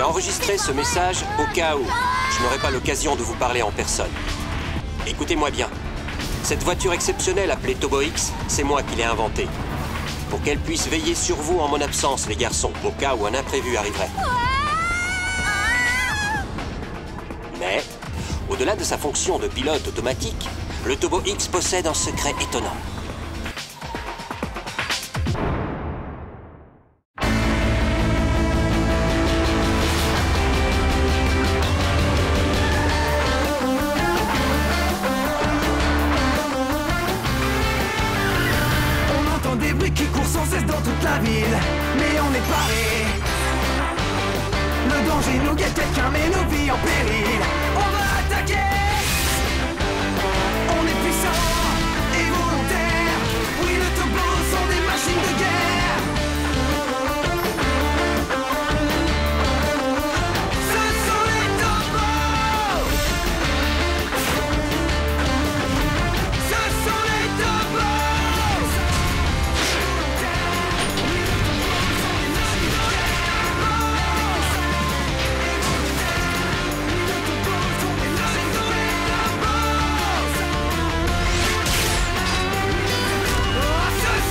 enregistré ce message au cas où je n'aurai pas l'occasion de vous parler en personne. Écoutez-moi bien. Cette voiture exceptionnelle appelée Turbo X, c'est moi qui l'ai inventée. Pour qu'elle puisse veiller sur vous en mon absence, les garçons, au cas où un imprévu arriverait. Mais, au-delà de sa fonction de pilote automatique, le Turbo X possède un secret étonnant. On entend des bruits qui courent sans cesse dans toute la ville, mais on est paré. Le danger nous guette, quelqu'un met nos vies en péril. On va attaquer. On est puissant et volontaire. Oui, les turbos sont des machines de guerre. Ce sont les turbos. Ce sont les turbos. Ce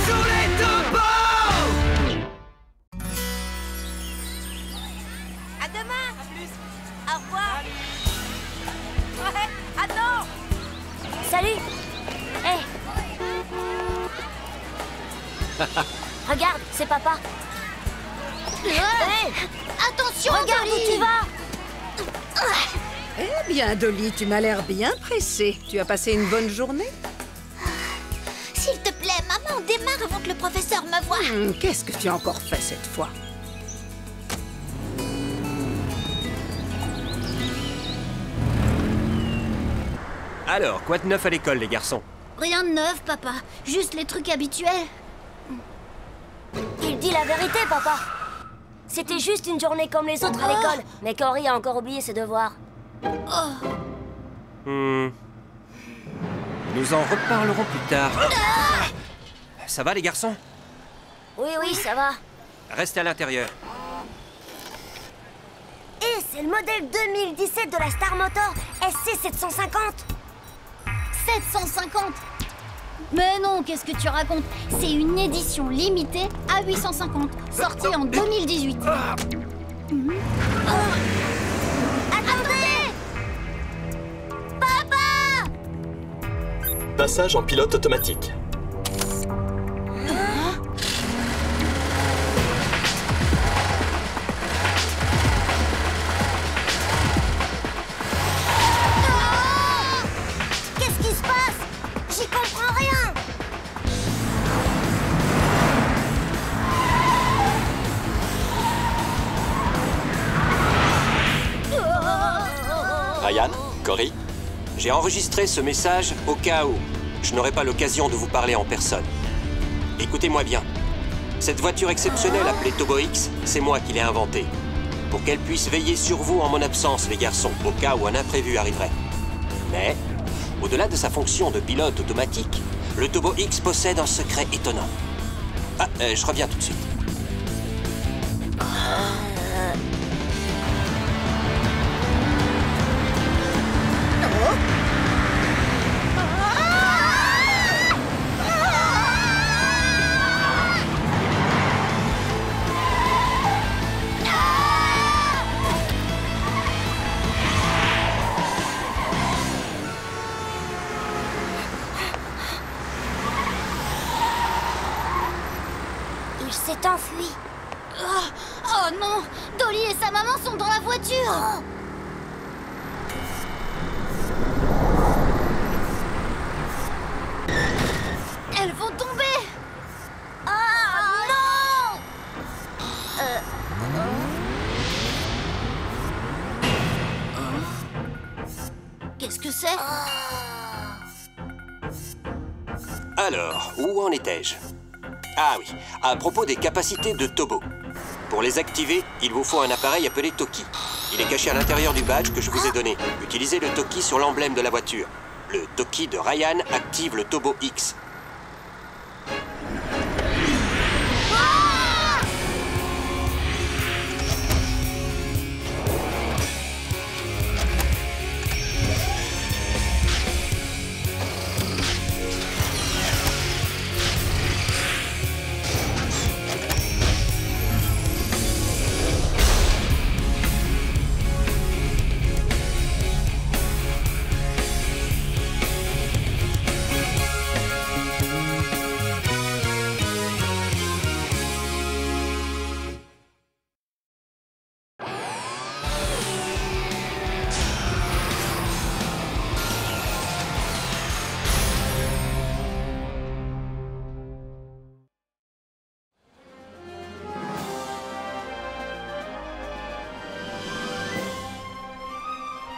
sont les turbos. À demain. À plus. Au revoir. Ouais, attends. Salut. Hé. Regarde, c'est papa. Hey. Attention, regarde où tu vas. Eh bien, Dolly, tu m'as l'air bien pressée. Tu as passé une bonne journée? S'il te plaît, maman, démarre avant que le professeur me voie. Qu'est-ce que tu as encore fait cette fois? Alors, quoi de neuf à l'école, les garçons? Rien de neuf, papa. Juste les trucs habituels. Il dit la vérité, papa. C'était juste une journée comme les autres à l'école. Mais Cory a encore oublié ses devoirs. Nous en reparlerons plus tard. Ça va, les garçons? Oui, oui, ça va. Restez à l'intérieur. Et c'est le modèle 2017 de la Star Motor SC 750. 750? Mais non, qu'est-ce que tu racontes? C'est une édition limitée à 850, sortie en 2018. Attendez! Papa! Passage en pilote automatique. Qu'est-ce qui se passe? J'y comprends rien. Ryan, Cory, J'ai enregistré ce message au cas où je n'aurai pas l'occasion de vous parler en personne. Écoutez-moi bien. Cette voiture exceptionnelle appelée Turbo X, c'est moi qui l'ai inventée. Pour qu'elle puisse veiller sur vous en mon absence, les garçons, au cas où un imprévu arriverait. Mais, au-delà de sa fonction de pilote automatique, le Turbo X possède un secret étonnant. Ah, je reviens tout de suite. Il s'est enfui. Oh non! Dolly et sa maman sont dans la voiture! Elles vont tomber! Ah non! Qu'est-ce que c'est? Alors, où en étais-je? Ah oui, à propos des capacités de Turbo. Pour les activer, il vous faut un appareil appelé Toki. Il est caché à l'intérieur du badge que je vous ai donné. Utilisez le Toki sur l'emblème de la voiture. Le Toki de Ryan active le Turbo X.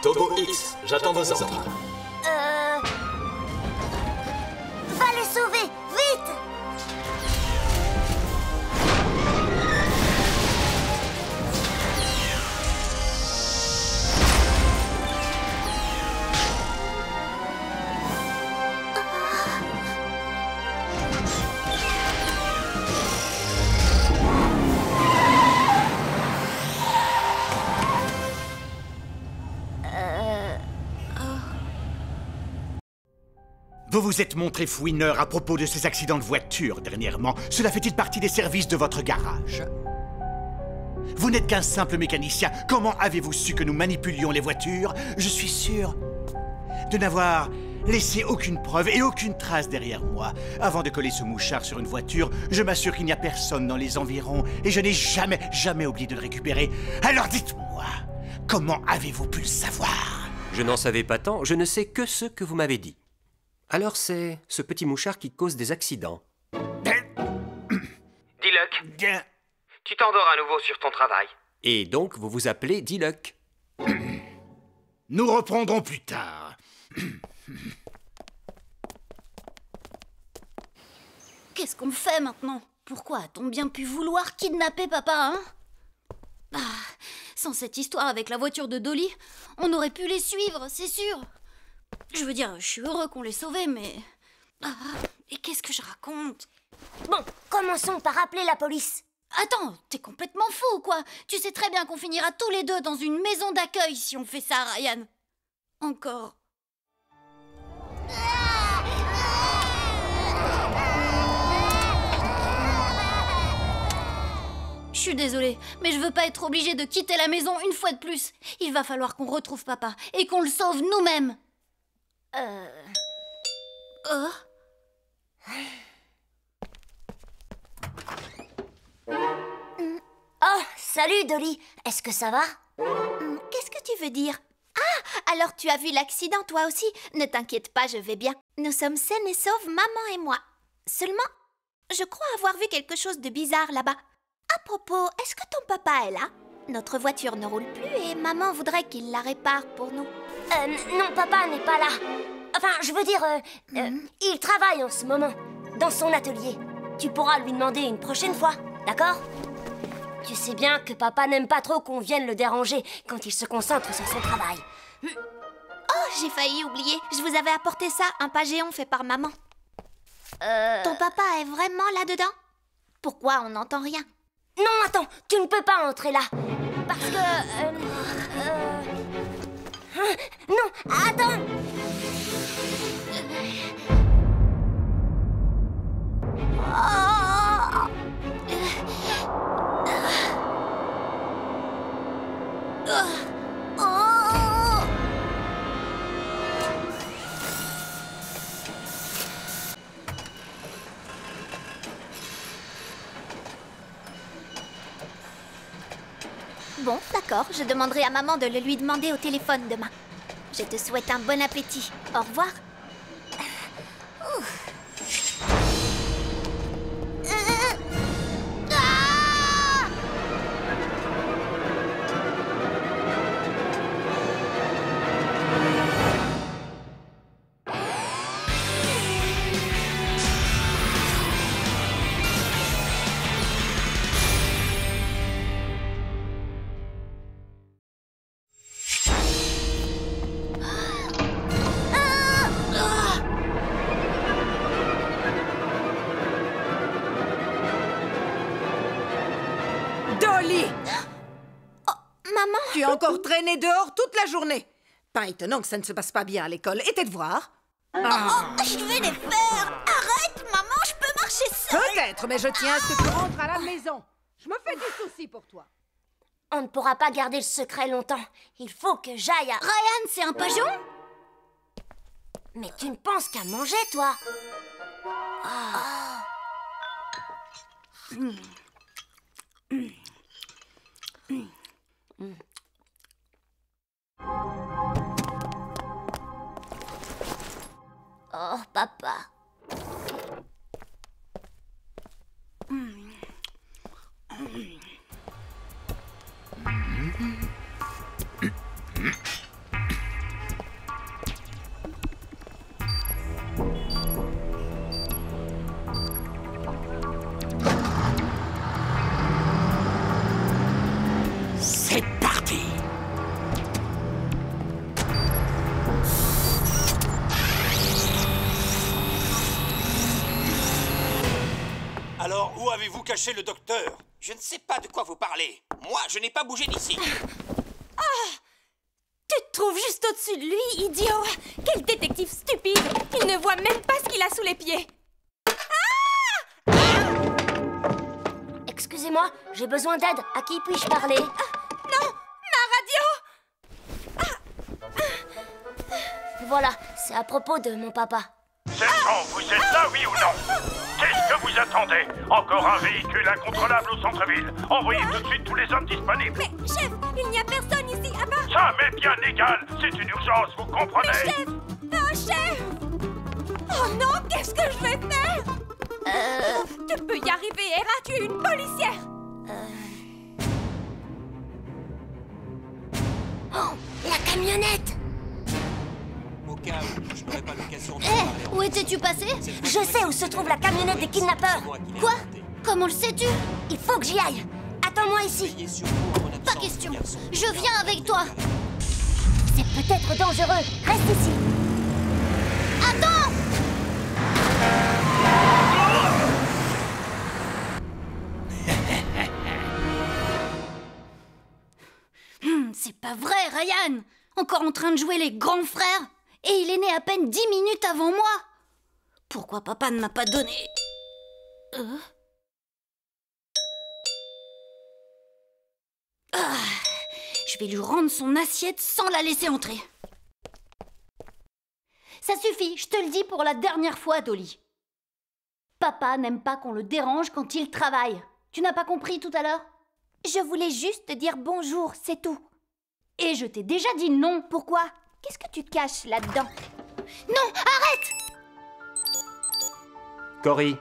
Tobo X, j'attends vos ordres. Va le sauver, vite! Vous vous êtes montré fouineur à propos de ces accidents de voiture dernièrement. Cela fait-il partie des services de votre garage? Vous n'êtes qu'un simple mécanicien. Comment avez-vous su que nous manipulions les voitures? Je suis sûr de n'avoir laissé aucune preuve et aucune trace derrière moi. Avant de coller ce mouchard sur une voiture, je m'assure qu'il n'y a personne dans les environs et je n'ai jamais oublié de le récupérer. Alors dites-moi, comment avez-vous pu le savoir? Je n'en savais pas tant, je ne sais que ce que vous m'avez dit. Alors c'est ce petit mouchard qui cause des accidents. Diluc, tu t'endors à nouveau sur ton travail. Et donc vous vous appelez Diluc. Nous reprendrons plus tard. Qu'est-ce qu'on fait maintenant? Pourquoi a-t-on bien pu vouloir kidnapper papa, hein? Sans cette histoire avec la voiture de Dolly, on aurait pu les suivre, c'est sûr. Je veux dire, je suis heureux qu'on l'ait sauvé, mais... et qu'est-ce que je raconte? Bon, commençons par appeler la police. Attends, t'es complètement fou, quoi. Tu sais très bien qu'on finira tous les deux dans une maison d'accueil si on fait ça, Ryan. Encore. Je suis désolée, mais je veux pas être obligée de quitter la maison une fois de plus. Il va falloir qu'on retrouve papa et qu'on le sauve nous-mêmes. Oh, salut Dolly. Est-ce que ça va? Qu'est-ce que tu veux dire? Ah, alors tu as vu l'accident toi aussi? Ne t'inquiète pas, je vais bien. Nous sommes saines et sauves, maman et moi. Seulement, je crois avoir vu quelque chose de bizarre là-bas. À propos, est-ce que ton papa est là? Notre voiture ne roule plus et maman voudrait qu'il la répare pour nous. Non, papa n'est pas là. Enfin, je veux dire, il travaille en ce moment, dans son atelier. Tu pourras lui demander une prochaine fois, d'accord? Tu sais bien que papa n'aime pas trop qu'on vienne le déranger quand il se concentre sur son travail. Oh, j'ai failli oublier. Je vous avais apporté ça, un pagéon fait par maman. Ton papa est vraiment là-dedans? Pourquoi on n'entend rien? Non, attends, tu ne peux pas entrer là. Parce que... Non, attends. Bon, d'accord, je demanderai à maman de le lui demander au téléphone demain. Je te souhaite un bon appétit. Au revoir. Dolly! Oh, maman! Tu as encore traîné dehors toute la journée. Pas étonnant que ça ne se passe pas bien à l'école. Et tes devoirs? Oh, je vais les faire! Arrête, maman, je peux marcher seule! Peut-être, mais je tiens à ce que tu rentres à la maison. Je me fais du souci pour toi. On ne pourra pas garder le secret longtemps. Il faut que j'aille à... Ryan, c'est un pageon? Mais tu ne penses qu'à manger, toi? Oh, papa. Alors, où avez-vous caché le docteur? Je ne sais pas de quoi vous parlez. Moi, je n'ai pas bougé d'ici. Tu te trouves juste au-dessus de lui, idiot! Quel détective stupide! Il ne voit même pas ce qu'il a sous les pieds! Excusez-moi, j'ai besoin d'aide. À qui puis-je parler? Non! Ma radio! Voilà, c'est à propos de mon papa. Sergent, vous êtes là, oui ou non? Qu'est-ce que vous attendez? Encore un véhicule incontrôlable au centre-ville. Envoyez tout de suite tous les hommes disponibles. Mais, chef, il n'y a personne ici, à part... Ça m'est bien égal, c'est une urgence, vous comprenez? Mais chef! Oh, chef! Oh non, qu'est-ce que je vais faire? Tu peux y arriver, Hera, tu es une policière! Oh, la camionnette! Au cas où je n'aurai pas l'occasion de Hé, où étais-tu passé? Je sais où se trouve la camionnette des kidnappeurs. Quoi? Comment le sais-tu? Il faut que j'y aille. Attends-moi ici. Pas question. Je viens avec toi. C'est peut-être dangereux. Reste ici. Attends! C'est pas vrai, Ryan! Encore en train de jouer les grands frères? Et il est né à peine 10 minutes avant moi! Pourquoi papa ne m'a pas donné... Je vais lui rendre son assiette sans la laisser entrer. Ça suffit, je te le dis pour la dernière fois, Dolly. Papa n'aime pas qu'on le dérange quand il travaille. Tu n'as pas compris tout à l'heure? Je voulais juste te dire bonjour, c'est tout. Et je t'ai déjà dit non. Pourquoi? Qu'est-ce que tu te caches là-dedans? Non, arrête! Cory,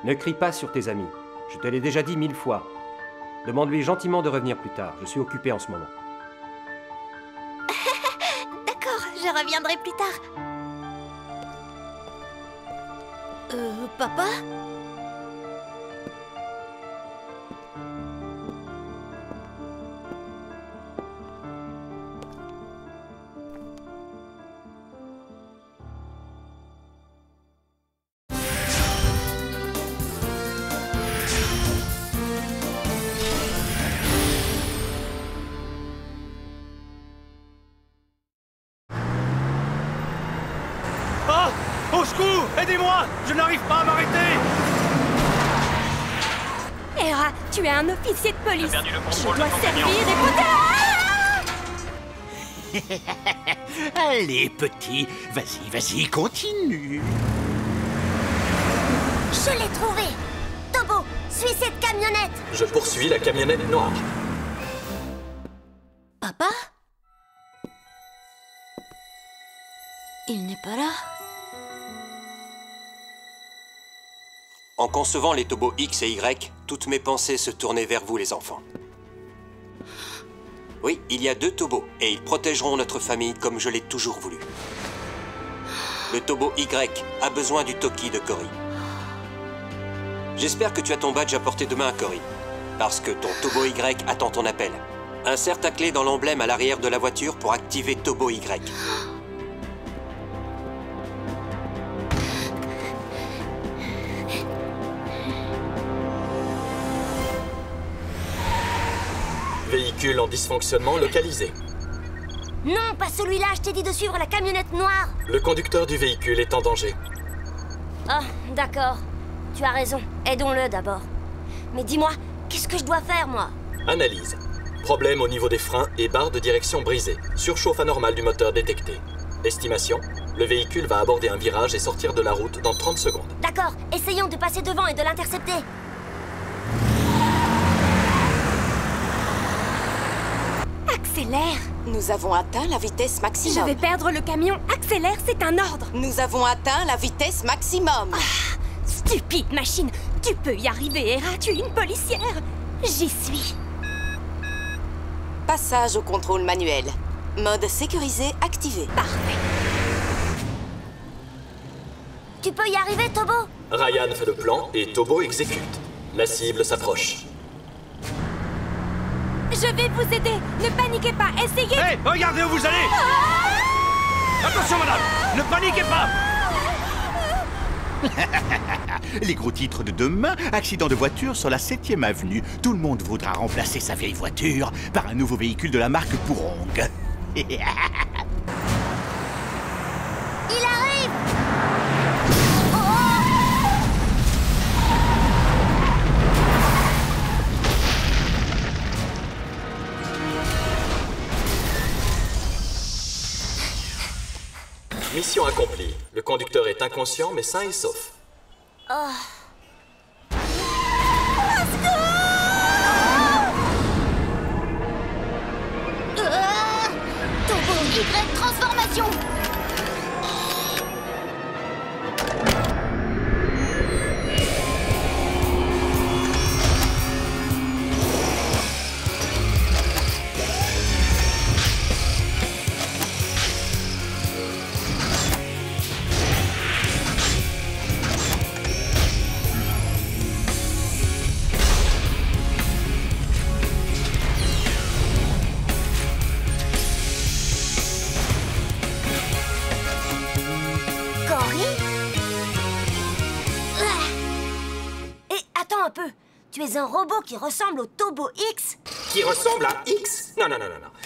ne crie pas sur tes amis. Je te l'ai déjà dit 1000 fois. Demande-lui gentiment de revenir plus tard. Je suis occupé en ce moment. D'accord, je reviendrai plus tard. Papa? Au secours! Aidez-moi! Je n'arrive pas à m'arrêter! Hera, tu es un officier de police. Je dois servir et Allez, petit, vas-y, continue. Je l'ai trouvé. Tobo, suis cette camionnette. Je poursuis la camionnette noire. Papa? Il n'est pas là. En concevant les Tobo X et Y, toutes mes pensées se tournaient vers vous, les enfants. Oui, il y a 2 Tobos, et ils protégeront notre famille comme je l'ai toujours voulu. Le Tobo Y a besoin du Toki de Cory. J'espère que tu as ton badge à portée de main, Cory, parce que ton Tobo Y attend ton appel. Insère ta clé dans l'emblème à l'arrière de la voiture pour activer Tobo Y. Véhicule en dysfonctionnement localisé. Non, pas celui-là, je t'ai dit de suivre la camionnette noire. Le conducteur du véhicule est en danger. Ah, d'accord. Tu as raison, aidons-le d'abord. Mais dis-moi, qu'est-ce que je dois faire, moi? Analyse. Problème au niveau des freins et barre de direction brisée. Surchauffe anormale du moteur détecté. Estimation. Le véhicule va aborder un virage et sortir de la route dans 30 secondes. D'accord, essayons de passer devant et de l'intercepter. Accélère! Nous avons atteint la vitesse maximum. Je vais perdre le camion. Accélère, c'est un ordre. Nous avons atteint la vitesse maximum. Stupide machine. Tu peux y arriver, Hera. Tu es une policière. J'y suis. Passage au contrôle manuel. Mode sécurisé activé. Parfait. Tu peux y arriver, Tobo? Ryan fait le plan et Tobo exécute. La cible s'approche. Je vais vous aider. Ne paniquez pas. Essayez. Hé, regardez où vous allez! Attention, madame! Ne paniquez pas! Les gros titres de demain, accident de voiture sur la 7e avenue. Tout le monde voudra remplacer sa vieille voiture par un nouveau véhicule de la marque Pourong. Il arrive! Mission accomplie. Le conducteur est inconscient mais sain et sauf. Oh. Turbo Y transformation. Tu es un robot qui ressemble au Turbo X? Qui ressemble à X? Non.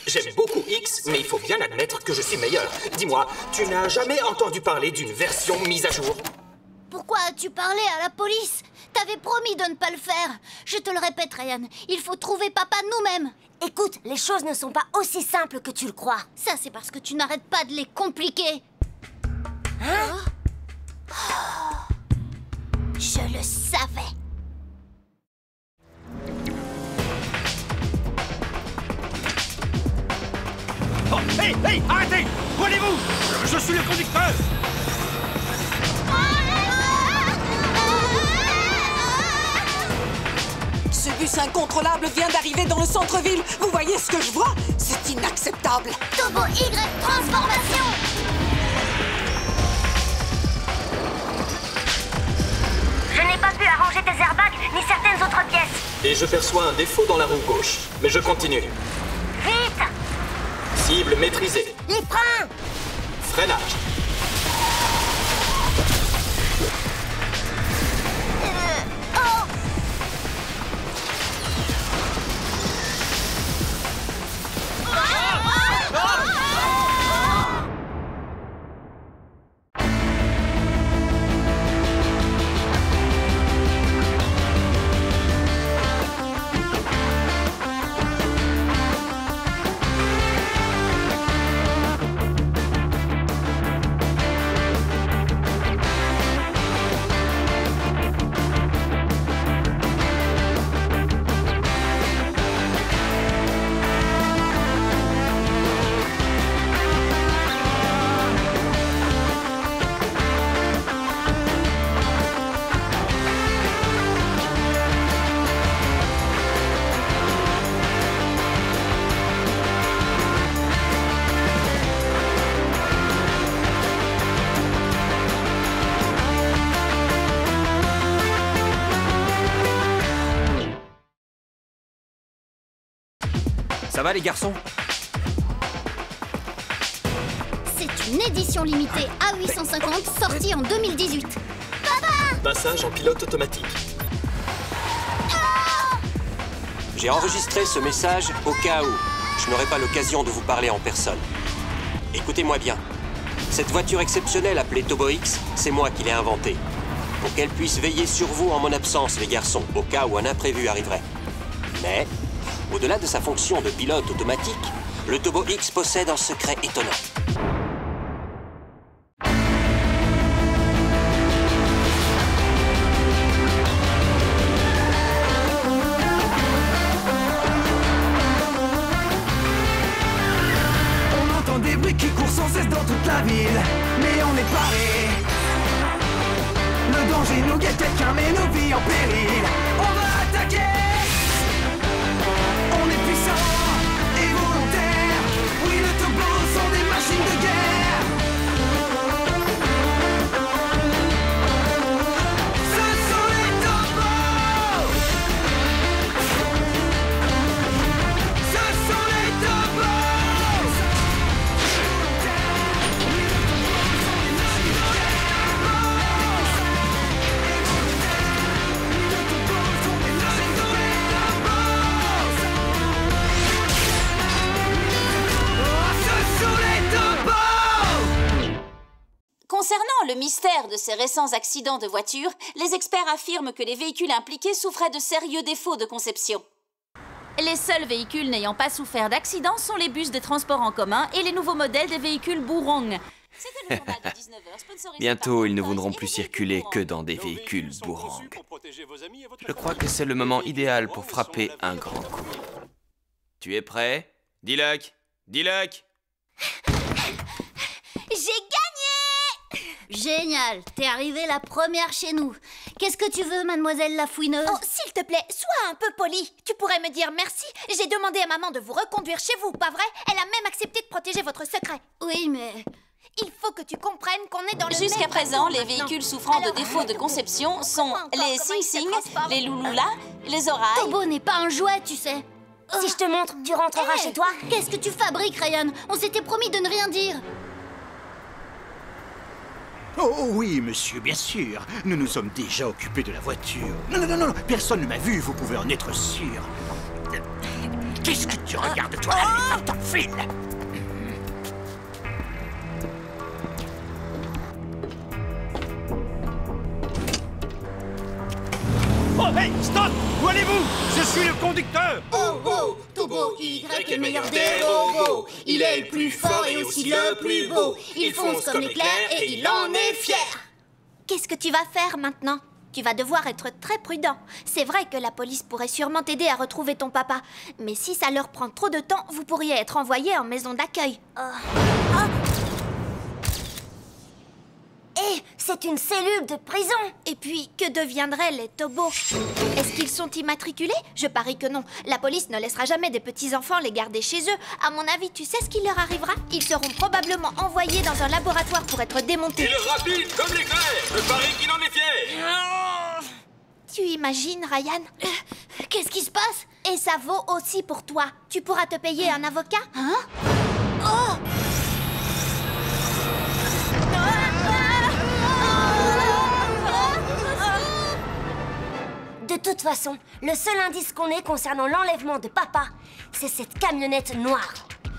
J'aime beaucoup X, mais il faut bien admettre que je suis meilleur. Dis-moi, tu n'as jamais entendu parler d'une version mise à jour? Pourquoi as-tu parlé à la police? T'avais promis de ne pas le faire. Je te le répète, Ryan, il faut trouver papa nous-mêmes. Écoute, les choses ne sont pas aussi simples que tu le crois. Ça, c'est parce que tu n'arrêtes pas de les compliquer. Hein? Je le savais. Oh, hey, arrêtez! Volez-vous! Je suis le conducteur! Ce bus incontrôlable vient d'arriver dans le centre-ville. Vous voyez ce que je vois? C'est inacceptable. Turbo Y transformation! Je n'ai pas pu arranger tes airbags ni certaines autres pièces. Et je perçois un défaut dans la roue gauche. Mais je continue. Vite! Cible maîtrisée. Les freins! Freinage. Ça va les garçons? C'est une édition limitée A850 sortie en 2018. Papa! Passage en pilote automatique. J'ai enregistré ce message au cas où je n'aurai pas l'occasion de vous parler en personne. Écoutez-moi bien. Cette voiture exceptionnelle appelée Turbo X, c'est moi qui l'ai inventée. Pour qu'elle puisse veiller sur vous en mon absence, les garçons, au cas où un imprévu arriverait. Mais, au-delà de sa fonction de pilote automatique, le Turbo X possède un secret étonnant. On entend des bruits qui courent sans cesse dans toute la ville, mais on est paré. Le danger nous guette, quelqu'un met nos vies en péril. On va attaquer. On est puissant et volontaire. Oui, les turbos sont des machines de guerre. Ce sont les turbos. Ce sont les turbos. mystère de ces récents accidents de voiture, les experts affirment que les véhicules impliqués souffraient de sérieux défauts de conception. Les seuls véhicules n'ayant pas souffert d'accident sont les bus des transports en commun et les nouveaux modèles des véhicules Bourong. Bientôt, ils ne voudront plus circuler que dans des véhicules Bourong. Je crois que c'est le moment idéal pour frapper un grand coup. Tu es prêt? Diluc! Diluc! J'ai gagné! Génial, t'es arrivée la première chez nous. Qu'est-ce que tu veux, mademoiselle la fouineuse? Oh, s'il te plaît, sois un peu polie. Tu pourrais me dire merci. J'ai demandé à maman de vous reconduire chez vous, pas vrai? Elle a même accepté de protéger votre secret. Oui, mais... Il faut que tu comprennes qu'on est dans le Jusqu'à présent, les véhicules souffrant de défauts de conception sont les Sing Sing, les Louloula, les Orailles... Tobo n'est pas un jouet, tu sais. Si je te montre, tu rentreras chez toi. Qu'est-ce que tu fabriques, Ryan? On s'était promis de ne rien dire. Oh oui, monsieur, bien sûr. Nous nous sommes déjà occupés de la voiture. Non, personne ne m'a vu, vous pouvez en être sûr. Qu'est-ce que tu regardes, toi? Allez, t'enfile. Oh, hey, stop! Où allez-vous? Je suis le conducteur! Oh, Tobo Y est le meilleur des robots. Il est le plus fort et aussi le plus beau. Il fonce comme l'éclair et il en est fier. Qu'est-ce que tu vas faire maintenant? Tu vas devoir être très prudent. C'est vrai que la police pourrait sûrement t'aider à retrouver ton papa. Mais si ça leur prend trop de temps, vous pourriez être envoyé en maison d'accueil. Hé, c'est une cellule de prison. Et puis, que deviendraient les Tobo? Est-ce qu'ils sont immatriculés? Je parie que non. La police ne laissera jamais des petits-enfants les garder chez eux. À mon avis, tu sais ce qui leur arrivera? Ils seront probablement envoyés dans un laboratoire pour être démontés. Il est rapide comme l'éclair. Je parie qu'il en est fier. Tu imagines, Ryan? Qu'est-ce qui se passe? Et ça vaut aussi pour toi. Tu pourras te payer un avocat? Hein? Oh! De toute façon, le seul indice qu'on ait concernant l'enlèvement de papa, c'est cette camionnette noire.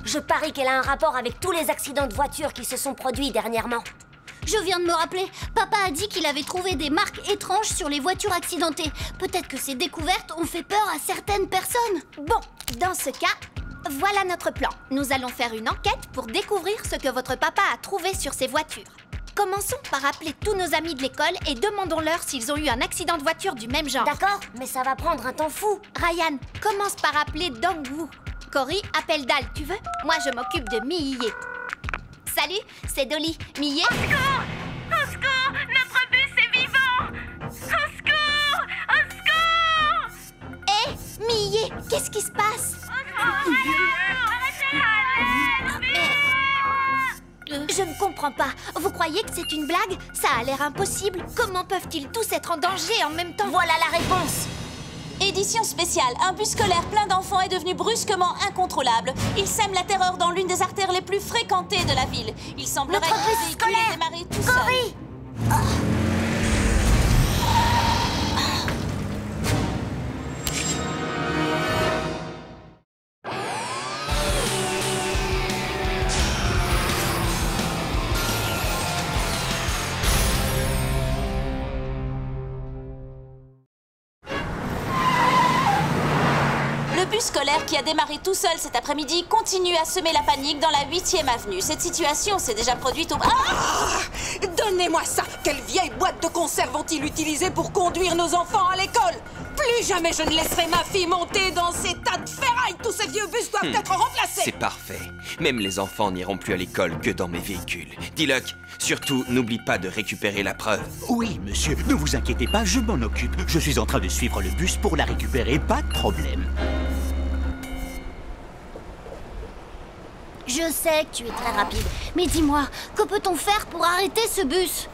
Je parie qu'elle a un rapport avec tous les accidents de voiture qui se sont produits dernièrement. Je viens de me rappeler, papa a dit qu'il avait trouvé des marques étranges sur les voitures accidentées. Peut-être que ces découvertes ont fait peur à certaines personnes. Bon, dans ce cas, voilà notre plan. Nous allons faire une enquête pour découvrir ce que votre papa a trouvé sur ces voitures. Commençons par appeler tous nos amis de l'école et demandons-leur s'ils ont eu un accident de voiture du même genre. D'accord, mais ça va prendre un temps fou. Ryan, commence par appeler Dong-Woo. Cory, appelle Dal, tu veux? Moi, je m'occupe de Miye. Salut, c'est Dolly. Miye? Au secours! Au secours! Notre bus est vivant! Au secours! Au secours! Hé, Miye, qu'est-ce qui se passe? Je ne comprends pas. Vous croyez que c'est une blague? Ça a l'air impossible. Comment peuvent-ils tous être en danger en même temps? Voilà la réponse. Édition spéciale. Un bus scolaire plein d'enfants est devenu brusquement incontrôlable. Il sème la terreur dans l'une des artères les plus fréquentées de la ville. Il semblerait que le véhicule ait démarré tout seul. Le bus scolaire qui a démarré tout seul cet après-midi continue à semer la panique dans la 8e avenue. Cette situation s'est déjà produite au... Donnez-moi ça! Quelle vieille boîte de conserve vont-ils utiliser pour conduire nos enfants à l'école? Plus jamais je ne laisserai ma fille monter dans ces tas de ferrailles! Tous ces vieux bus doivent être remplacés! C'est parfait. Même les enfants n'iront plus à l'école que dans mes véhicules. Diluc, surtout, n'oublie pas de récupérer la preuve. Oui, monsieur, ne vous inquiétez pas, je m'en occupe. Je suis en train de suivre le bus pour la récupérer, pas de problème. Je sais que tu es très rapide, mais dis-moi, que peut-on faire pour arrêter ce bus?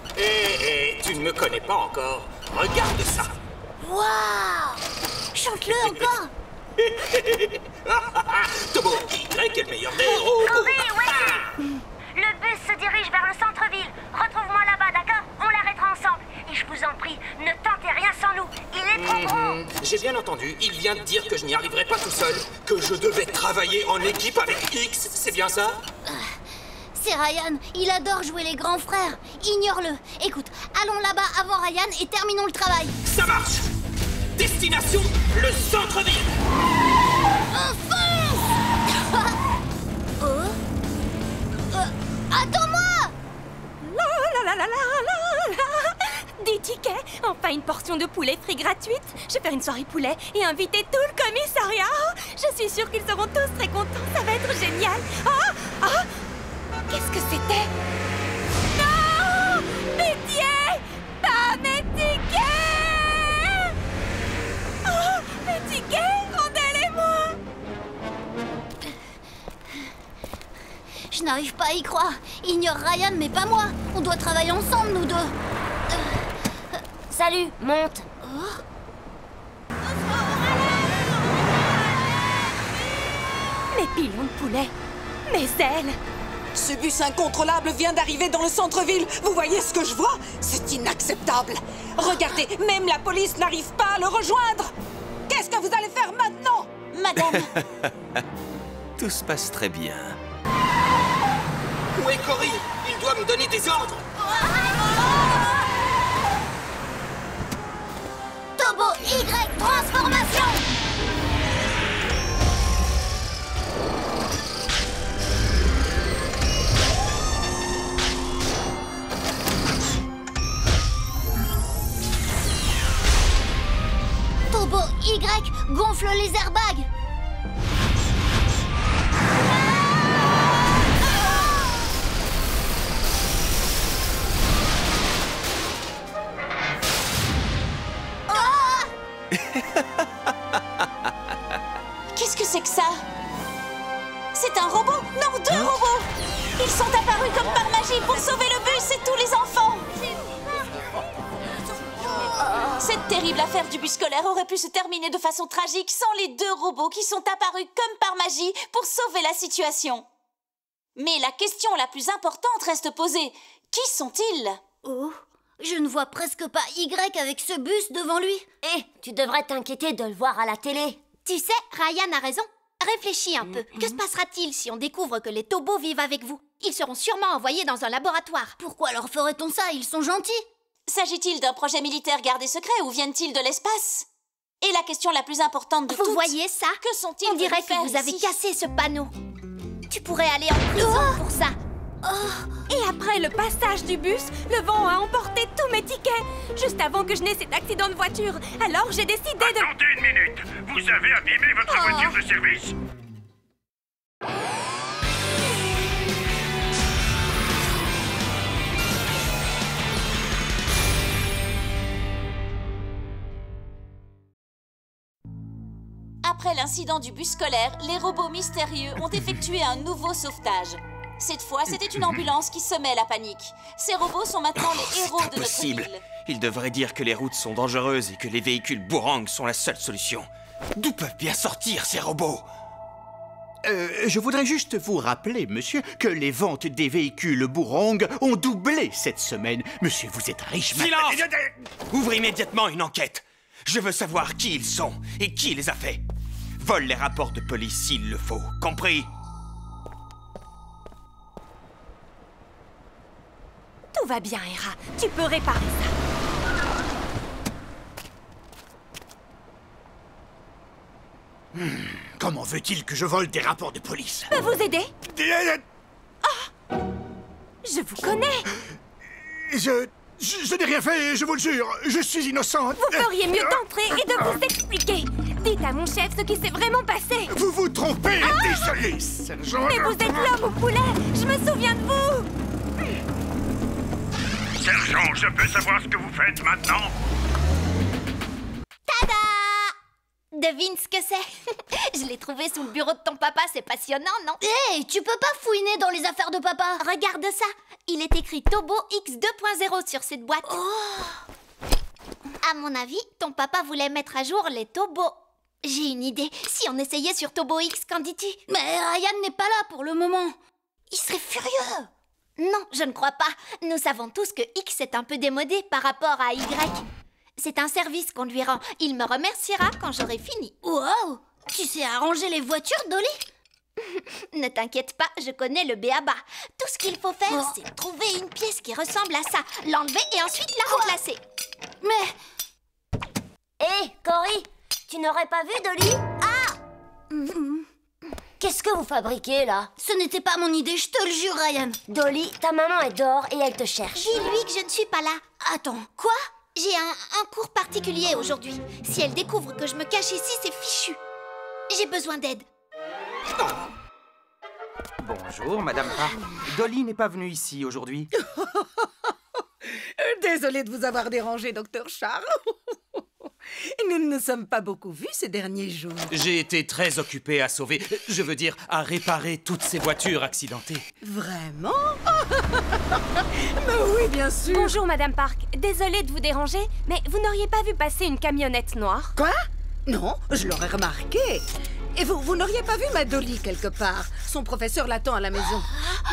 Tu ne me connais pas encore. Regarde ça. Waouh! Chante-le encore! Tobo Y est le meilleur des robots. Cory, oui. Le bus se dirige vers le centre-ville. Retrouve-moi là-bas, d'accord? On l'arrêtera ensemble. Et je vous en prie, ne tentez rien sans nous. Il est trop gros. J'ai bien entendu. Il vient de dire que je n'y arriverais pas tout seul. Que je devais travailler en équipe avec X. C'est bien ça? C'est Ryan, il adore jouer les grands frères. Ignore-le. Écoute, allons là-bas avant Ryan et terminons le travail. Ça marche! Destination, le centre-ville! Enfonce! Attends-moi! La la la la la la! 10 tickets, enfin une portion de poulet frit gratuite. Je vais faire une soirée poulet et inviter tout le commissariat. Je suis sûre qu'ils seront tous très contents, ça va être génial. Qu'est-ce que c'était? Non! Pitié! Pas mes tickets! Oh, mes tickets, rendez-les-moi! Je n'arrive pas à y croire. Ignore Ryan, mais pas moi. On doit travailler ensemble, nous deux. Salut, monte. Mes pilons de poulet, mes ailes. Ce bus incontrôlable vient d'arriver dans le centre-ville. Vous voyez ce que je vois? C'est inacceptable. Regardez, même la police n'arrive pas à le rejoindre. Qu'est-ce que vous allez faire maintenant, madame? Tout se passe très bien. Où est Cory? Il doit me donner des ordres. Turbo Y transformation! Turbo Y gonfle les airbags! Qu'est-ce que c'est que ça? C'est un robot? Non, deux robots! Ils sont apparus comme par magie pour sauver le bus et tous les enfants! Cette terrible affaire du bus scolaire aurait pu se terminer de façon tragique sans les deux robots qui sont apparus comme par magie pour sauver la situation. Mais la question la plus importante reste posée. Qui sont-ils? Oh, je ne vois presque pas Y avec ce bus devant lui. Tu devrais t'inquiéter de le voir à la télé. Tu sais, Ryan a raison. Réfléchis un peu. Que se passera-t-il si on découvre que les Tobos vivent avec vous? Ils seront sûrement envoyés dans un laboratoire. Pourquoi leur ferait-on ça? Ils sont gentils. S'agit-il d'un projet militaire gardé secret ou viennent-ils de l'espace? Et la question la plus importante de toutes... Vous voyez ça? Que sont-ils? On dirait que vous avez cassé ce panneau. Tu pourrais aller en prison pour ça. Et après le passage du bus, le vent a emporté tous mes tickets, juste avant que je n'ai cet accident de voiture. Alors j'ai décidé de... Attendez une minute. Vous avez abîmé votre voiture de service? Après l'incident du bus scolaire, les robots mystérieux ont effectué un nouveau sauvetage. Cette fois, c'était une ambulance qui semait la panique. Ces robots sont maintenant les héros de notre ville. Ils devraient dire que les routes sont dangereuses et que les véhicules boomerang sont la seule solution. D'où peuvent bien sortir ces robots? Je voudrais juste vous rappeler, monsieur, que les ventes des véhicules boomerang ont doublé cette semaine. Monsieur, vous êtes riche maintenant. Silence! Ouvrez immédiatement une enquête. Je veux savoir qui ils sont et qui les a faits. Vole les rapports de police s'il le faut. Compris? Tout va bien, Hera. Tu peux réparer ça. Comment veut-il que je vole des rapports de police? Peux vous aider? Ah! Je vous connais. Je n'ai rien fait, je vous le jure. Je suis innocente. Vous feriez mieux d'entrer et de vous expliquer. Dites à mon chef ce qui s'est vraiment passé. Vous vous trompez, désolé, sergent. Mais vous êtes l'homme au poulet. Je me souviens de vous. Sergent, je peux savoir ce que vous faites maintenant? Tada! Devine ce que c'est. Je l'ai trouvé sous le bureau de ton papa, c'est passionnant, non? Hé, tu peux pas fouiner dans les affaires de papa. Regarde ça. Il est écrit Turbo X 2.0 sur cette boîte. À mon avis, ton papa voulait mettre à jour les Tobos. J'ai une idée. Si on essayait sur Turbo X, qu'en dis-tu? Mais Ryan n'est pas là pour le moment. Il serait furieux. Non, je ne crois pas. Nous savons tous que X est un peu démodé par rapport à Y. C'est un service qu'on lui rend. Il me remerciera quand j'aurai fini. Wow! Tu sais arranger les voitures, Dolly? Ne t'inquiète pas, je connais le b.a.-ba. Tout ce qu'il faut faire, c'est trouver une pièce qui ressemble à ça, l'enlever et ensuite la remplacer. Mais... Hé, Cory, tu n'aurais pas vu Dolly? Ah! Qu'est-ce que vous fabriquez, là? Ce n'était pas mon idée, je te le jure, Ryan. Dolly, ta maman est dehors et elle te cherche. Dis-lui que je ne suis pas là. Attends. Quoi? J'ai un cours particulier aujourd'hui. Si elle découvre que je me cache ici, c'est fichu. J'ai besoin d'aide. Bonjour, Madame Park. Dolly n'est pas venue ici aujourd'hui. Désolée de vous avoir dérangé, Docteur Charles. Nous ne nous sommes pas beaucoup vus ces derniers jours. J'ai été très occupé à sauver, je veux dire, à réparer toutes ces voitures accidentées. Vraiment? Mais oui, bien sûr. Bonjour, Madame Park. Désolée de vous déranger, mais vous n'auriez pas vu passer une camionnette noire? Quoi? Non, je l'aurais remarqué. Et vous n'auriez pas vu ma Dolly quelque part? Son professeur l'attend à la maison.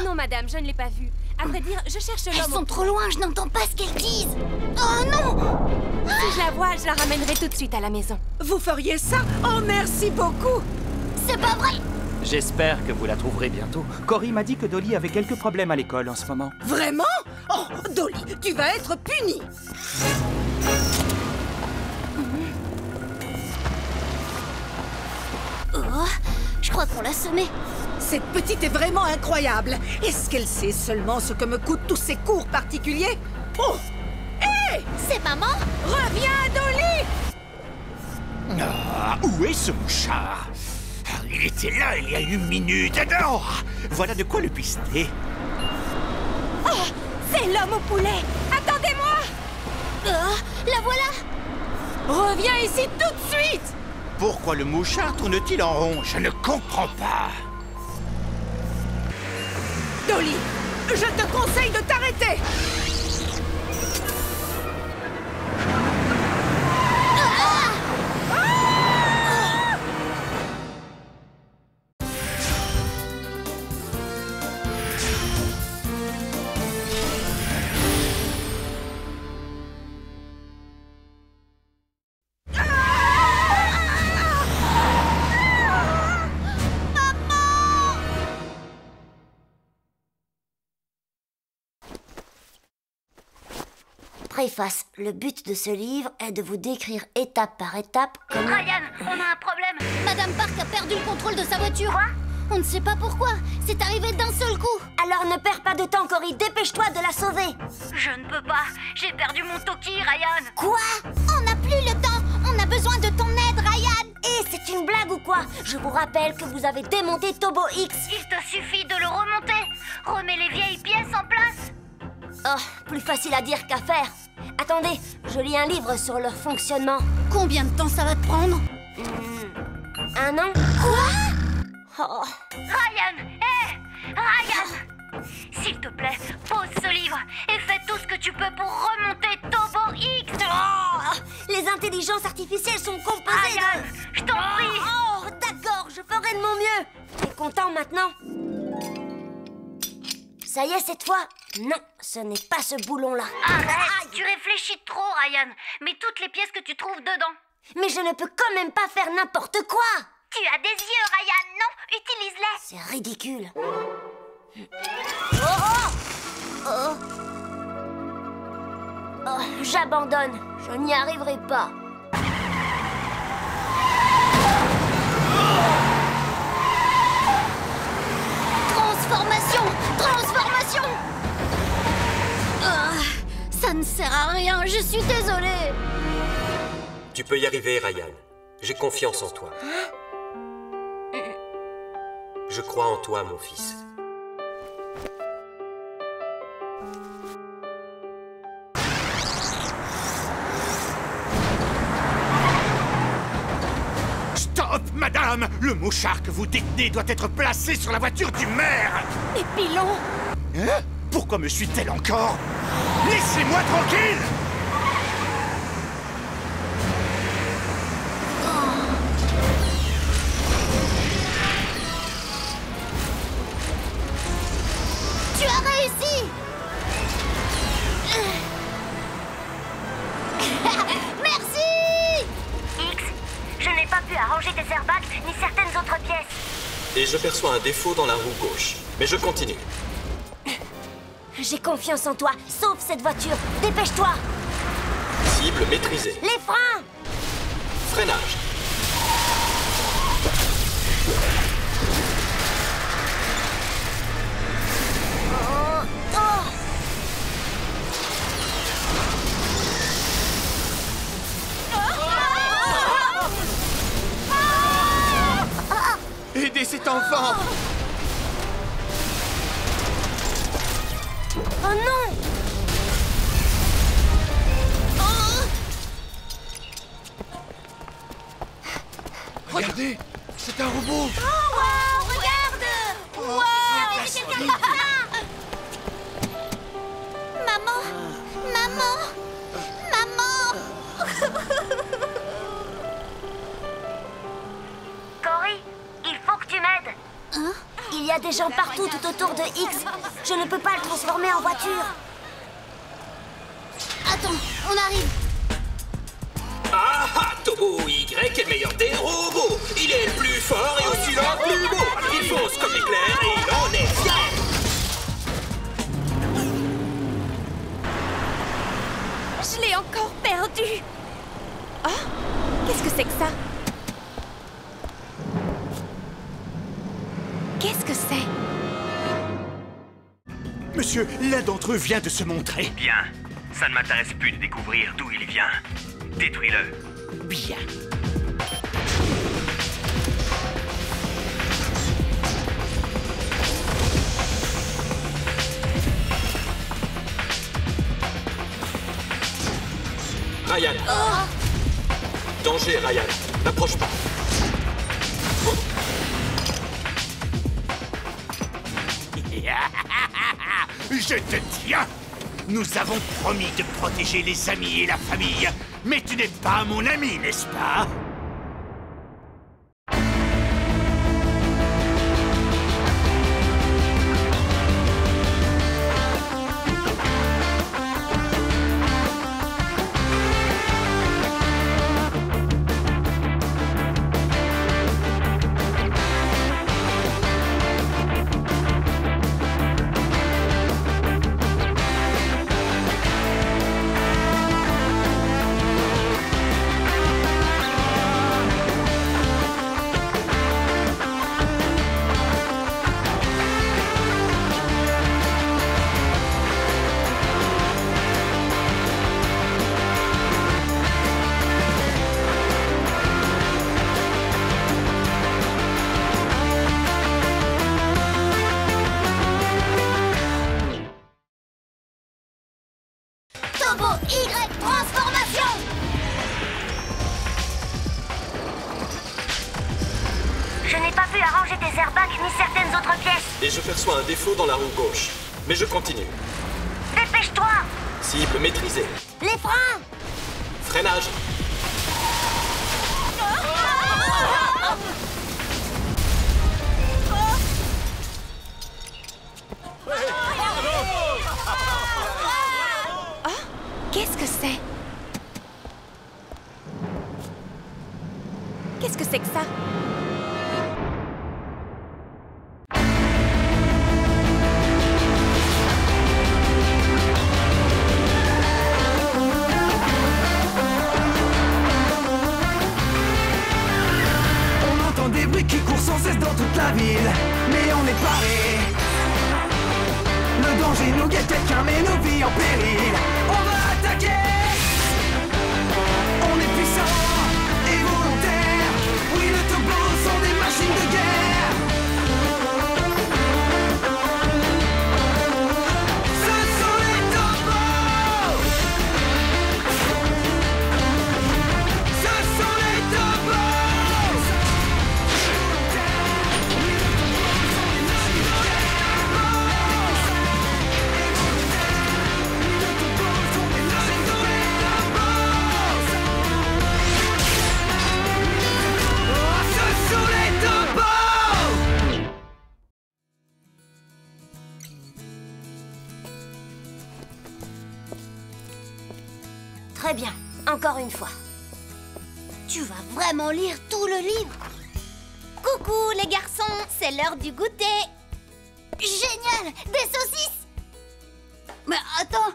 Non, madame, je ne l'ai pas vue. À vrai dire, je cherche l'homme. Elles sont trop loin, je n'entends pas ce qu'elles disent. Oh non! Si je la vois, je la ramènerai tout de suite à la maison. Vous feriez ça? Oh, merci beaucoup! C'est pas vrai! J'espère que vous la trouverez bientôt. Cory m'a dit que Dolly avait quelques problèmes à l'école en ce moment. Vraiment? Oh, Dolly, tu vas être punie! Oh, je crois qu'on l'a semée. Cette petite est vraiment incroyable. Est-ce qu'elle sait seulement ce que me coûtent tous ces cours particuliers? Oh! Hé! C'est maman? Reviens, Dolly! Ah, où est ce mouchard? Il était là il y a une minute. Non! Voilà de quoi le pister. Oh! C'est l'homme au poulet! Attendez-moi! La voilà! Reviens ici tout de suite! Pourquoi le mouchard tourne-t-il en rond? Je ne comprends pas. Dolly, je te conseille de t'arrêter! Préface. Le but de ce livre est de vous décrire étape par étape comment... Ryan, on a un problème. Madame Park a perdu le contrôle de sa voiture. Quoi? On ne sait pas pourquoi. C'est arrivé d'un seul coup. Alors ne perds pas de temps, Cory. Dépêche-toi de la sauver. Je ne peux pas. J'ai perdu mon Toki, Ryan. Quoi? On n'a plus le temps. On a besoin de ton aide, Ryan. Et c'est une blague ou quoi? Je vous rappelle que vous avez démonté Tobo X. Il te suffit de le remonter. Remets les vieilles pièces en place. Oh, plus facile à dire qu'à faire. Attendez, je lis un livre sur leur fonctionnement. Combien de temps ça va te prendre? 1 an? Quoi? Oh. Ryan! Hé! Ryan! S'il te plaît, pose ce livre et fais tout ce que tu peux pour remonter Tobo X! Oh, les intelligences artificielles sont composées Ryan, je t'en prie! Oh, d'accord, je ferai de mon mieux. T'es content maintenant? Ça y est, cette fois? Non, ce n'est pas ce boulon-là. Arrête! Tu réfléchis trop, Ryan. Mets toutes les pièces que tu trouves dedans. Mais je ne peux quand même pas faire n'importe quoi. Tu as des yeux, Ryan, non? Utilise-les. C'est ridicule. Oh, j'abandonne. Je n'y arriverai pas. Transformation! Transformation! Ça ne sert à rien, je suis désolée. Tu peux y arriver, Ryan. J'ai confiance en toi. Je crois en toi, mon fils. Stop, madame! Le mouchard que vous détenez doit être placé sur la voiture du maire! Et Pilon? Hein? Pourquoi me suis-elle encore? Laissez-moi tranquille! Tu as réussi! Merci! X, je n'ai pas pu arranger tes airbags ni certaines autres pièces. Et je perçois un défaut dans la roue gauche. Mais je continue. J'ai confiance en toi. Sauve cette voiture. Dépêche-toi. Cible maîtrisée. Les freins. Freinage. Aidez cet enfant! Oh non! Regardez! C'est un robot! Oh, wow! Regarde! Wow! Il y a quelqu'un par là! Maman! Maman! Maman! Cory, il faut que tu m'aides. Hein? Il y a des gens partout tout autour de X. Je ne peux pas le transformer en voiture. Attends, on arrive. Ah ah, Tobo Y est le meilleur des robots. Il est le plus fort et aussi le plus beau. Il fonce comme l'éclair et il en est fier. Je l'ai encore perdu. Oh, qu'est-ce que c'est que ça? Qu'est-ce que c'est? Monsieur, l'un d'entre eux vient de se montrer. Bien. Ça ne m'intéresse plus de découvrir d'où il vient. Détruis-le. Bien. Ryan. Danger, Ryan. N'approche pas. Je te tiens! Nous avons promis de protéger les amis et la famille, mais tu n'es pas mon ami, n'est-ce pas? Tobo Y transformation! Je n'ai pas pu arranger tes airbags ni certaines autres pièces. Et je perçois un défaut dans la roue gauche. Mais je continue. Dépêche-toi! Cible maîtrisée. Les freins! Freinage. Oh, qu'est-ce que c'est? Qu'est-ce que c'est que ça? On entend des bruits qui courent sans cesse dans toute la ville, mais on est paré. Le danger nous guette, quelqu'un met nos vies en péril. On va attaquer. On est puissants et volontaires. Oui, les Tobos sont des machines de guerre. Ce sont les Tobos. Ce sont les Tobos. Très bien. Encore une fois. Tu vas vraiment lire tout le livre? Coucou les garçons, c'est l'heure du goûter. Génial, des saucisses. Mais attends,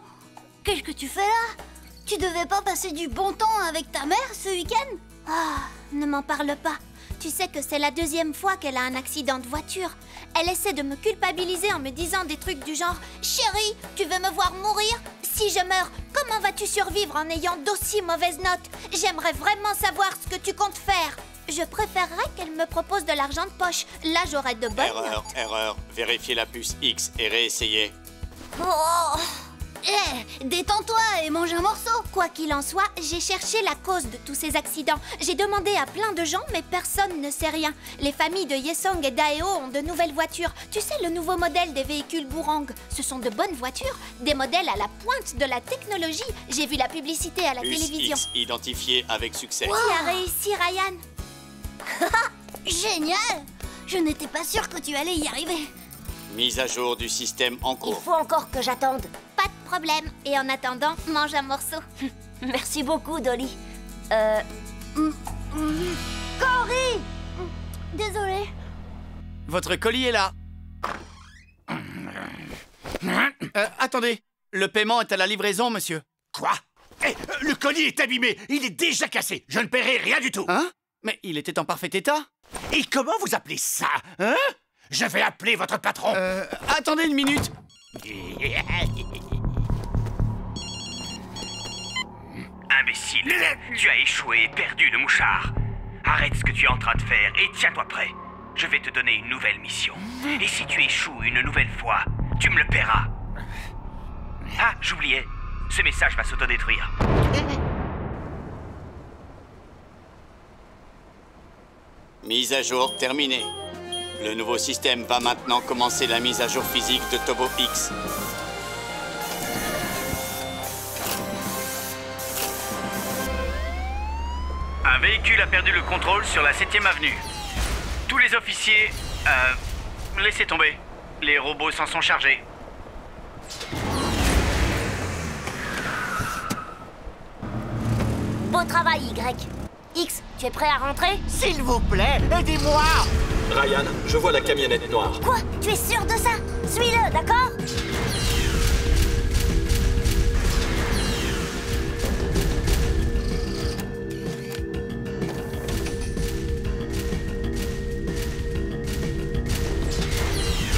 qu'est-ce que tu fais là? Tu devais pas passer du bon temps avec ta mère ce week-end? Ah, ne m'en parle pas. Tu sais que c'est la 2e fois qu'elle a un accident de voiture. Elle essaie de me culpabiliser en me disant des trucs du genre « Chérie, tu veux me voir mourir? Si je meurs, comment vas-tu survivre en ayant d'aussi mauvaises notes? J'aimerais vraiment savoir ce que tu comptes faire. » Je préférerais qu'elle me propose de l'argent de poche. Là, j'aurais de bonnes notes. Erreur. Vérifiez la puce X et réessayez. Oh. Détends-toi et mange un morceau. Quoi qu'il en soit, j'ai cherché la cause de tous ces accidents. J'ai demandé à plein de gens, mais personne ne sait rien. Les familles de Yesong et Daeo ont de nouvelles voitures. Tu sais, le nouveau modèle des véhicules Bourang. Ce sont de bonnes voitures, des modèles à la pointe de la technologie. J'ai vu la publicité à la télévision. X identifié avec succès. Wow. Tu as réussi, Ryan. Génial! Je n'étais pas sûre que tu allais y arriver. Mise à jour du système en cours. Il faut encore que j'attende. Pas de problème. Et en attendant, mange un morceau. Merci beaucoup, Dolly. Cory! Désolée. Votre colis est là. Attendez. Le paiement est à la livraison, monsieur. Quoi? Le colis est abîmé. Il est déjà cassé. Je ne paierai rien du tout. Hein? Mais il était en parfait état. Et comment vous appelez ça? Hein? Je vais appeler votre patron. Attendez une minute. Imbécile, tu as échoué et perdu le mouchard. Arrête ce que tu es en train de faire et tiens-toi prêt. Je vais te donner une nouvelle mission. Et si tu échoues une nouvelle fois, tu me le paieras. Ah, j'oubliais. Ce message va s'autodétruire. Mise à jour terminée. Le nouveau système va maintenant commencer la mise à jour physique de Tobo X. Un véhicule a perdu le contrôle sur la 7e avenue. Tous les officiers... laissez tomber. Les robots s'en sont chargés. Beau travail, Y. X, tu es prêt à rentrer? S'il vous plaît, aidez-moi! Ryan, je vois la camionnette noire. Quoi? Tu es sûr de ça? Suis-le, d'accord?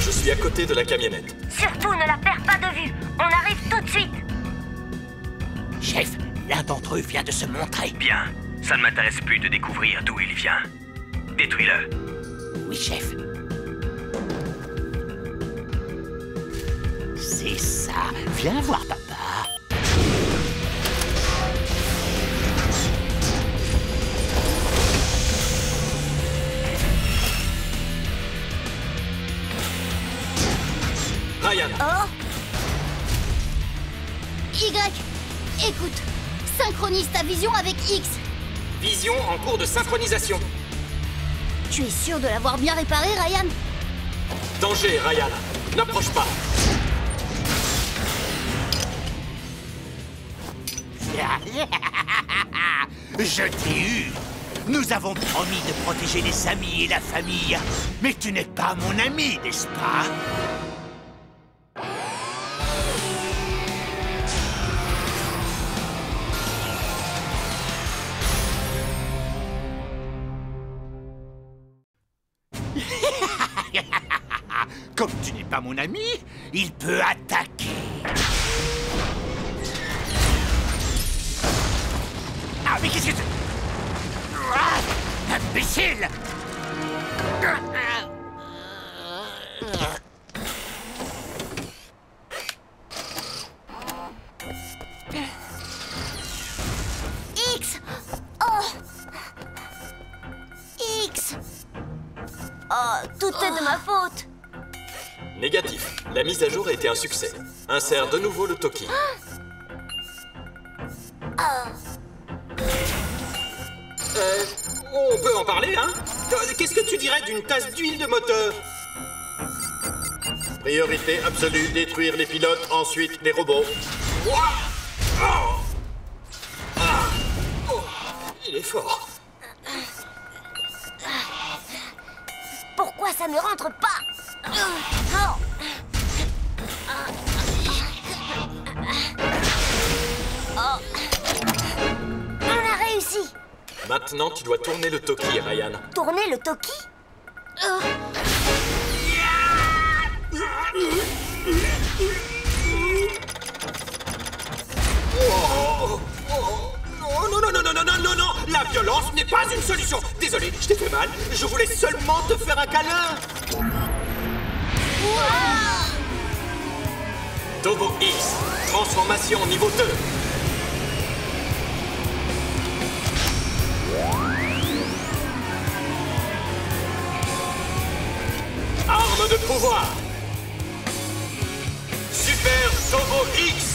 Je suis à côté de la camionnette. Surtout, ne la perds pas de vue. On arrive tout de suite. Chef, l'un d'entre eux vient de se montrer. Bien. Ça ne m'intéresse plus de découvrir d'où il vient. Détruis-le. Oui, chef. C'est ça. Viens voir papa. Ryan. Oh. Y, écoute. Synchronise ta vision avec X. Vision en cours de synchronisation. Tu es sûr de l'avoir bien réparé, Ryan? Danger, Ryan. N'approche pas. Je t'ai eu. Nous avons promis de protéger les amis et la famille. Mais tu n'es pas mon ami, n'est-ce pas? Comme tu n'es pas mon ami, il peut attaquer. Ah, mais qu'est-ce que c'est? Ah, imbécile! X! Oh! X! Oh, tout est de ma faute. Négatif. La mise à jour a été un succès. Insère de nouveau le Toki. On peut en parler, hein? Qu'est-ce que tu dirais d'une tasse d'huile de moteur? Priorité absolue, détruire les pilotes, ensuite les robots. Il est fort. ça ne rentre pas. On a réussi. Maintenant, tu dois tourner le Toki, Ryan. Tourner le Toki? Non, la violence n'est pas une solution. Désolé, je t'ai fait mal. Je voulais seulement te faire un câlin. Tobo X, transformation niveau 2. Arme de pouvoir. Super Tobo X.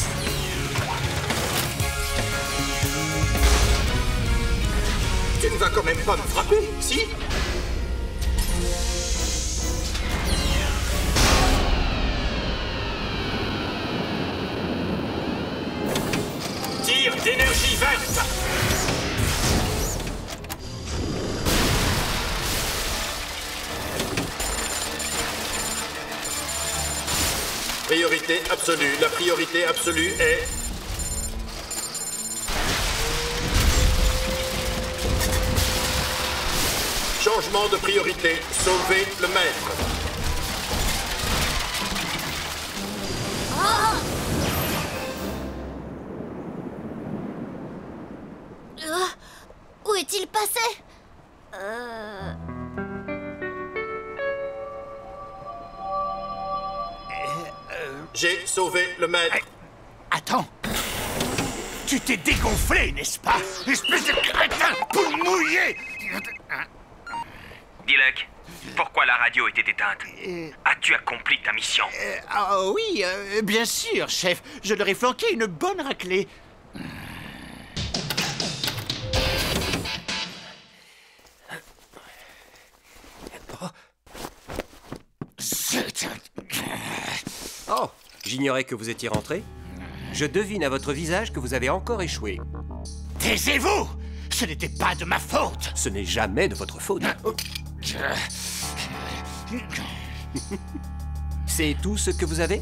Tu ne vas quand même pas me frapper, si? Tir d'énergie verte. Priorité absolue. La priorité absolue est... Changement de priorité. Sauver le maître. Où est-il passé? J'ai sauvé le maître. Attends. Tu t'es dégonflé, n'est-ce pas? Espèce de crétin, poule mouillée. Diluc, pourquoi la radio était éteinte? As-tu accompli ta mission? Oui, bien sûr, chef. Je leur ai flanqué une bonne raclée. Oh, j'ignorais que vous étiez rentré. Je devine à votre visage que vous avez encore échoué. Taisez-vous! Ce n'était pas de ma faute! Ce n'est jamais de votre faute. C'est tout ce que vous avez?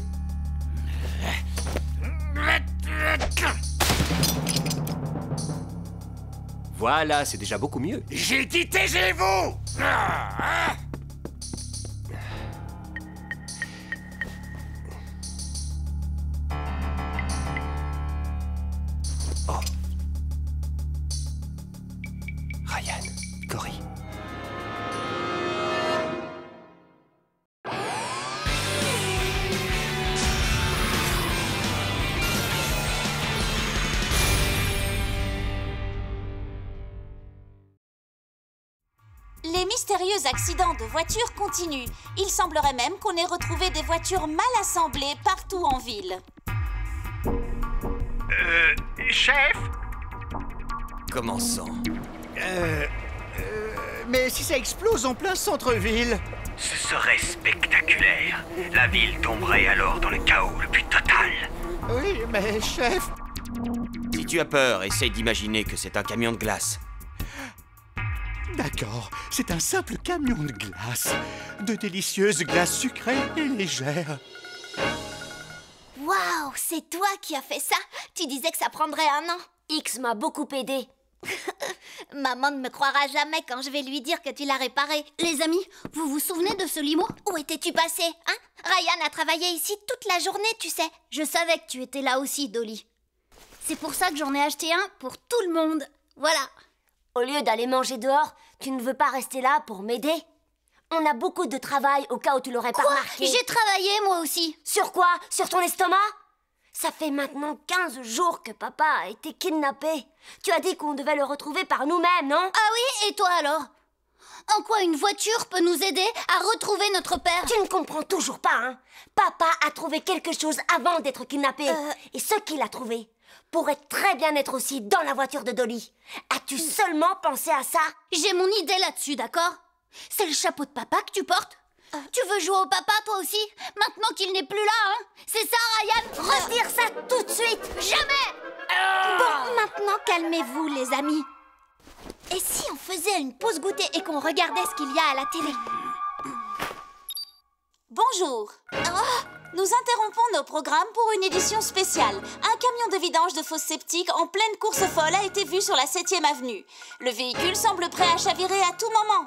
Voilà, c'est déjà beaucoup mieux. J'ai dit taisez-vous! Oh. Ryan, Cory. Les mystérieux accidents de voitures continuent. Il semblerait même qu'on ait retrouvé des voitures mal assemblées partout en ville. Chef? Commençons. Mais si ça explose en plein centre-ville? Ce serait spectaculaire. La ville tomberait alors dans le chaos le plus total. Oui, mais chef... Si tu as peur, essaye d'imaginer que c'est un camion de glace. D'accord, c'est un simple camion de glace. De délicieuses glaces sucrées et légères. Waouh, c'est toi qui as fait ça? Tu disais que ça prendrait 1 an. X m'a beaucoup aidé. Maman ne me croira jamais quand je vais lui dire que tu l'as réparé. Les amis, vous vous souvenez de ce limo? Où étais-tu passé, hein? Ryan a travaillé ici toute la journée, tu sais. Je savais que tu étais là aussi, Dolly. C'est pour ça que j'en ai acheté un pour tout le monde. Voilà. Au lieu d'aller manger dehors, tu ne veux pas rester là pour m'aider? On a beaucoup de travail au cas où tu l'aurais pas remarqué. J'ai travaillé moi aussi. Sur quoi? Sur ton estomac? Ça fait maintenant 15 jours que papa a été kidnappé. Tu as dit qu'on devait le retrouver par nous-mêmes, non? Ah oui, et toi alors? En quoi une voiture peut nous aider à retrouver notre père? Tu ne comprends toujours pas, hein? Papa a trouvé quelque chose avant d'être kidnappé. Et ce qu'il a trouvé pourrait très bien être aussi dans la voiture de Dolly. As-tu seulement pensé à ça? J'ai mon idée là-dessus, d'accord? C'est le chapeau de papa que tu portes? Tu veux jouer au papa, toi aussi? Maintenant qu'il n'est plus là, hein? C'est ça, Ryan? Retire ça tout de suite! Jamais! Bon, maintenant, calmez-vous, les amis. Et si on faisait une pause goûter et qu'on regardait ce qu'il y a à la télé? Bonjour. Nous interrompons nos programmes pour une édition spéciale. Un camion de vidange de fosses septiques en pleine course folle a été vu sur la 7e avenue. Le véhicule semble prêt à chavirer à tout moment.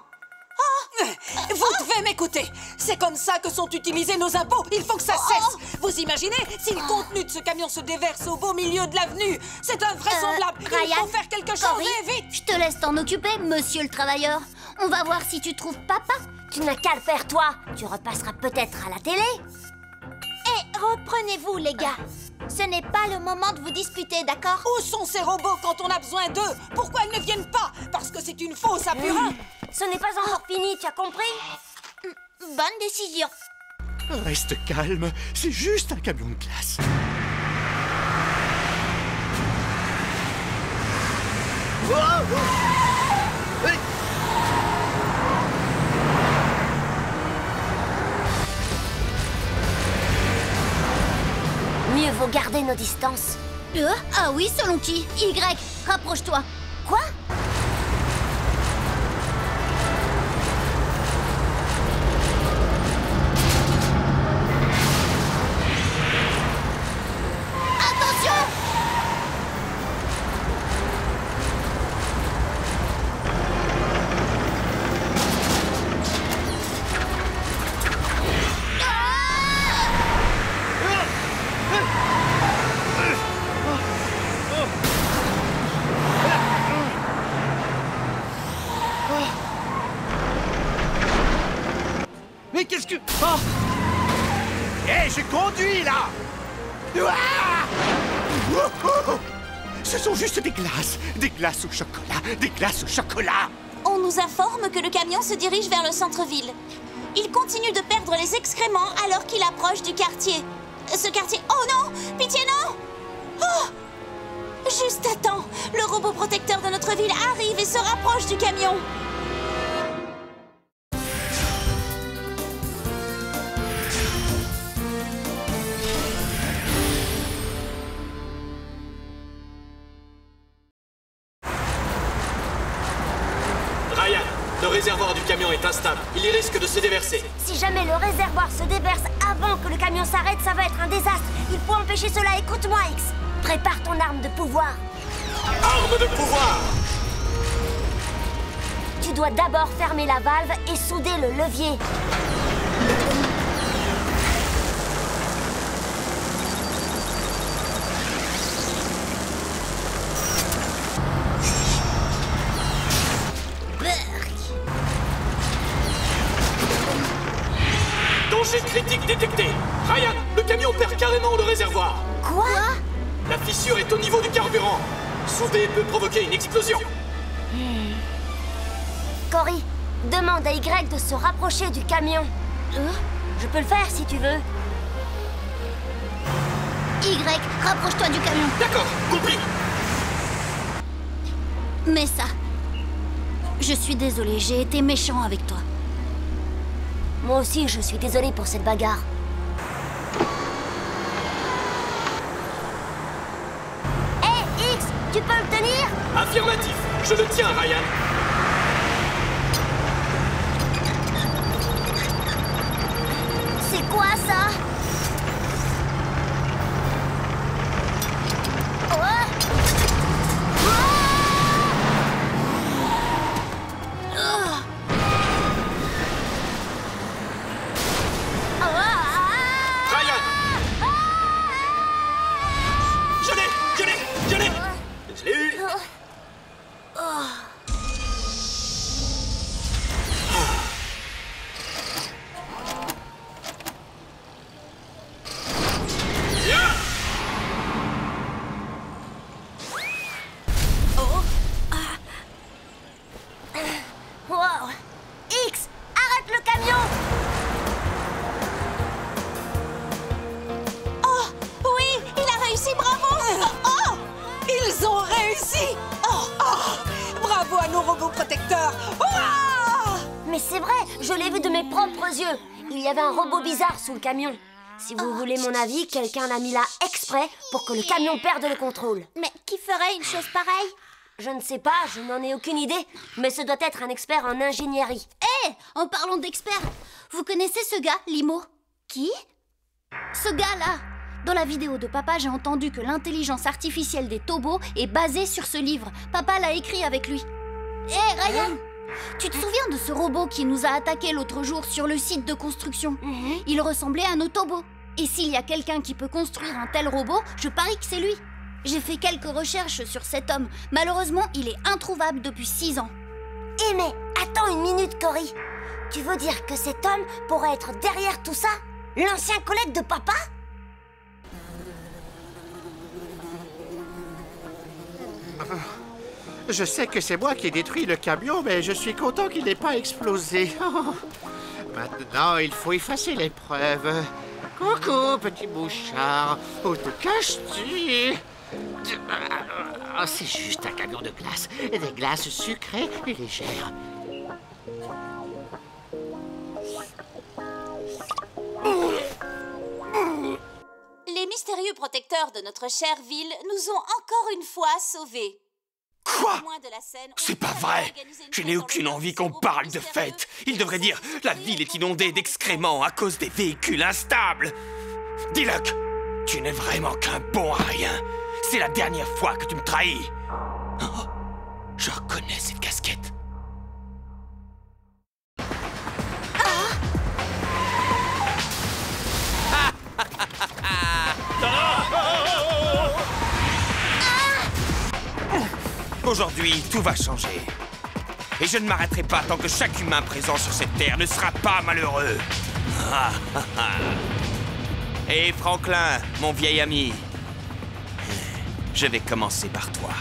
Vous devez m'écouter. C'est comme ça que sont utilisés nos impôts. Il faut que ça cesse. Vous imaginez si le contenu de ce camion se déverse au beau milieu de l'avenue? C'est invraisemblable. Il faut faire quelque chose et vite. Je te laisse t'en occuper, monsieur le travailleur. On va voir si tu trouves papa. Tu n'as qu'à le faire, toi. Tu repasseras peut-être à la télé. Et reprenez-vous, les gars. Ce n'est pas le moment de vous disputer, d'accord? Où sont ces robots quand on a besoin d'eux? Pourquoi ils ne viennent pas? Parce que c'est une fausse à purin. Ce n'est pas encore fini, tu as compris? Bonne décision. Reste calme, c'est juste un camion de glace. Mieux vaut garder nos distances. Ah oui, selon qui? Y, rapproche-toi. Quoi? Attention! Mais qu'est-ce que... Oh! Hé, je conduis, là! Ah! Wouhou! Ce sont juste des glaces au chocolat, des glaces au chocolat! On nous informe que le camion se dirige vers le centre-ville. Il continue de perdre les excréments alors qu'il approche du quartier. Ce quartier... Oh non! Pitié, non! Oh! Juste à temps, le robot protecteur de notre ville arrive et se rapproche du camion. Ryan, le réservoir du camion est instable. Il y risque de se déverser. Si jamais le réservoir se déverse avant que le camion s'arrête, ça va être un désastre. Il faut empêcher cela. Écoute-moi, X. Prépare ton arme de pouvoir. Arme de pouvoir! Tu dois d'abord fermer la valve et souder le levier. Danger critique détecté. Ryan, le camion perd carrément le réservoir. Quoi? La fissure est au niveau du carburant. Souder peut provoquer une explosion. Cory, demande à Y de se rapprocher du camion. Je peux le faire si tu veux. Y, rapproche-toi du camion. D'accord, compris. Mais ça... Je suis désolée, j'ai été méchant avec toi. Moi aussi, je suis désolée pour cette bagarre. Hé, X, tu peux le tenir? Affirmatif, je le tiens, Ryan. C'est quoi ça? Je l'ai eu. Wow. X, arrête le camion! Oh, oui, il a réussi, bravo! Oh, ils ont réussi! Bravo à nos robots protecteurs! Mais c'est vrai, je l'ai vu de mes propres yeux. Il y avait un robot bizarre sous le camion. Si vous voulez mon avis, quelqu'un l'a mis là exprès pour que le camion perde le contrôle. Mais qui ferait une chose pareille? Je ne sais pas, je n'en ai aucune idée. Mais ce doit être un expert en ingénierie. Hé, en parlant d'experts, vous connaissez ce gars, Limo? Qui? Ce gars-là. Dans la vidéo de papa, j'ai entendu que l'intelligence artificielle des Tobo est basée sur ce livre. Papa l'a écrit avec lui. Hé, Ryan! Tu te souviens de ce robot qui nous a attaqués l'autre jour sur le site de construction? Il ressemblait à nos Tobo. Et s'il y a quelqu'un qui peut construire un tel robot, je parie que c'est lui. J'ai fait quelques recherches sur cet homme. Malheureusement, il est introuvable depuis 6 ans. Eh mais, attends une minute, Cory. Tu veux dire que cet homme pourrait être derrière tout ça? L'ancien collègue de papa? Je sais que c'est moi qui ai détruit le camion, mais je suis content qu'il n'ait pas explosé. Maintenant, il faut effacer les preuves. Coucou, petit mouchard. Où te caches-tu? C'est juste un camion de glace. Des glaces sucrées et légères. Les mystérieux protecteurs de notre chère ville nous ont encore une fois sauvés. Quoi? C'est pas vrai! Je n'ai aucune envie qu'on parle de fête. Il devrait dire « La ville est inondée d'excréments à cause des véhicules instables ». Diluc, tu n'es vraiment qu'un bon à rien. C'est la dernière fois que tu me trahis. Oh, je reconnais cette casquette. Aujourd'hui, tout va changer. Et je ne m'arrêterai pas tant que chaque humain présent sur cette terre ne sera pas malheureux. Et Franklin, mon vieil ami, je vais commencer par toi.